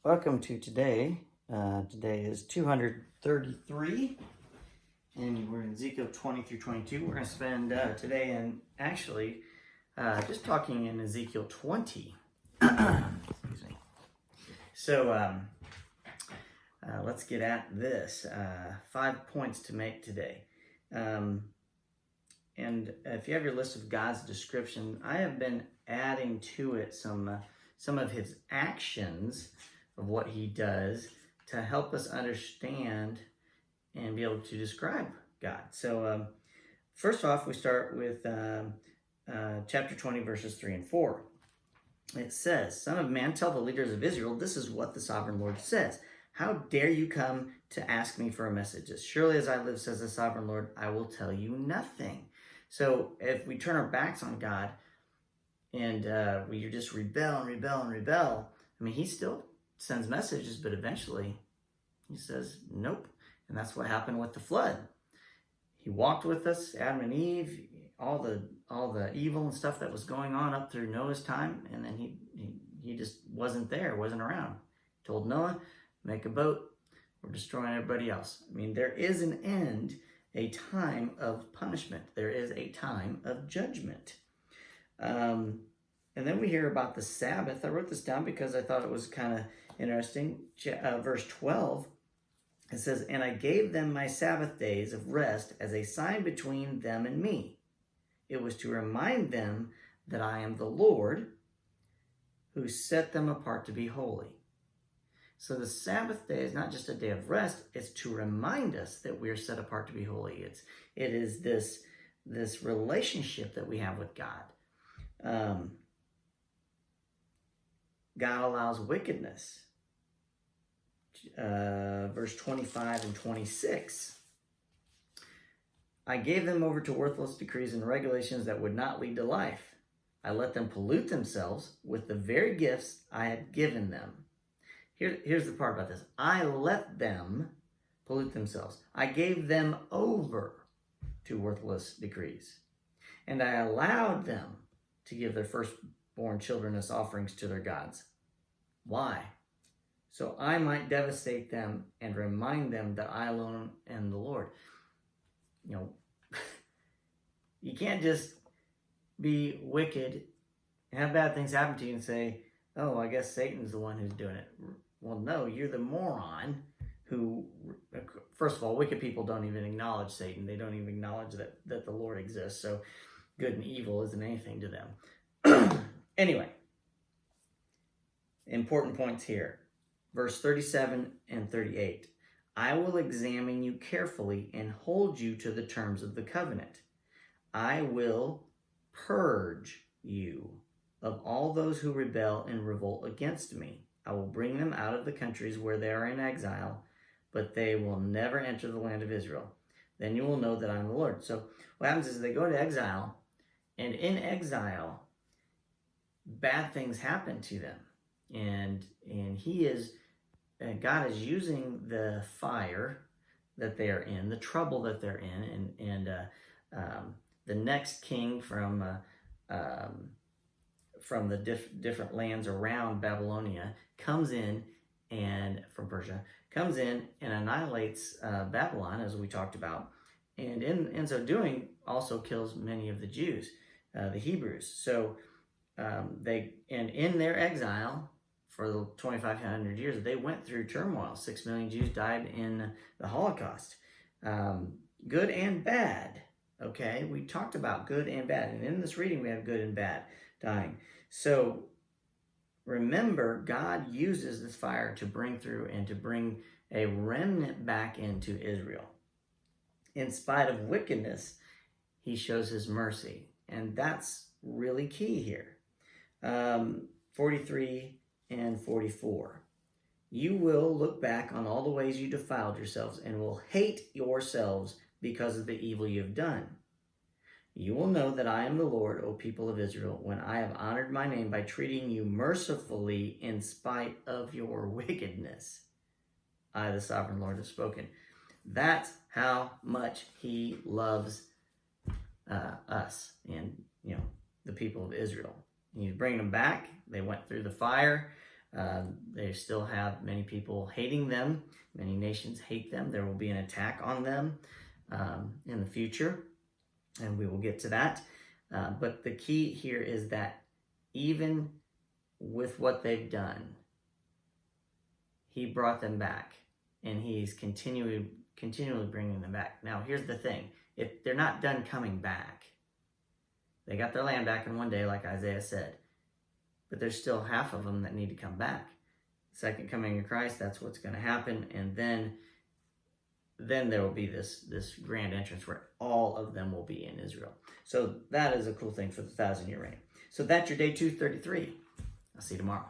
Welcome to today. Today is 233, and we're in Ezekiel 20 through 22. We're going to spend today in actually just talking in Ezekiel 20. Excuse me. So let's get at this. 5 points to make today. And if you have your list of God's description, I have been adding to it some of his actions of what he does to help us understand and be able to describe God. So first off, we start with chapter 20, verses 3 and 4. It says, "Son of man, tell the leaders of Israel, this is what the sovereign Lord says. How dare you come to ask me for a message? As surely as I live, says the sovereign Lord, I will tell you nothing." So if we turn our backs on God and we just rebel, I mean, he still sends messages, but eventually he says nope. And that's what happened with the flood. He walked with us, Adam and Eve, all the evil and stuff that was going on up through Noah's time, and then he just wasn't there, wasn't around. Told Noah, make a boat, we're destroying everybody else. I mean, there is an end, a time of punishment. There is a time of judgment. And then we hear about the Sabbath. I wrote this down because I thought it was kind of interesting. Verse 12, it says, "And I gave them my Sabbath days of rest as a sign between them and me. It was to remind them that I am the Lord who set them apart to be holy." So the Sabbath day is not just a day of rest, it's to remind us that we are set apart to be holy. It is this relationship that we have with God. God allows wickedness. Verse 25 and 26. "I gave them over to worthless decrees and regulations that would not lead to life. I let them pollute themselves with the very gifts I had given them." Here's the part about this. I let them pollute themselves. I gave them over to worthless decrees. And I allowed them to give their firstborn children as offerings to their gods. Why? So I might devastate them and remind them that I alone am the Lord. You know, you can't just be wicked and have bad things happen to you and say, oh, I guess Satan's the one who's doing it. Well, no, you're the moron who, first of all, wicked people don't even acknowledge Satan. They don't even acknowledge that the Lord exists. So good and evil isn't anything to them. Anyway, important points here. Verse 37 and 38. "I will examine you carefully and hold you to the terms of the covenant. I will purge you of all those who rebel and revolt against me. I will bring them out of the countries where they are in exile, but they will never enter the land of Israel. Then you will know that I am the Lord." So what happens is they go into exile, and in exile, bad things happen to them. And God is using the fire that they are in, the trouble that they're in, and the next king from the different lands around Babylonia comes in, and from Persia comes in and annihilates Babylon, as we talked about, and in so doing also kills many of the Jews, the Hebrews. So in their exile for the 2,500 years, they went through turmoil. 6 million Jews died in the Holocaust. Good and bad. Okay, we talked about good and bad, and in this reading we have good and bad dying. So remember, God uses this fire to bring through and to bring a remnant back into Israel. In spite of wickedness, he shows his mercy, and that's really key here. 43 and 44. "You will look back on all the ways you defiled yourselves and will hate yourselves because of the evil you have done. You will know that I am the Lord, O people of Israel, when I have honored my name by treating you mercifully in spite of your wickedness. I, the sovereign Lord, have spoken." That's how much he loves us and the people of Israel. He's bringing them back. They went through the fire. They still have many people hating them. Many nations hate them. There will be an attack on them in the future, and we will get to that. But the key here is that even with what they've done, he brought them back, and he's continually bringing them back. Now, here's the thing. If they're not done coming back, they got their land back in one day, like Isaiah said, but there's still half of them that need to come back. Second coming of Christ, that's what's going to happen, and then there will be this grand entrance where all of them will be in Israel. So that is a cool thing for the 1,000-year reign. So that's your day 233. I'll see you tomorrow.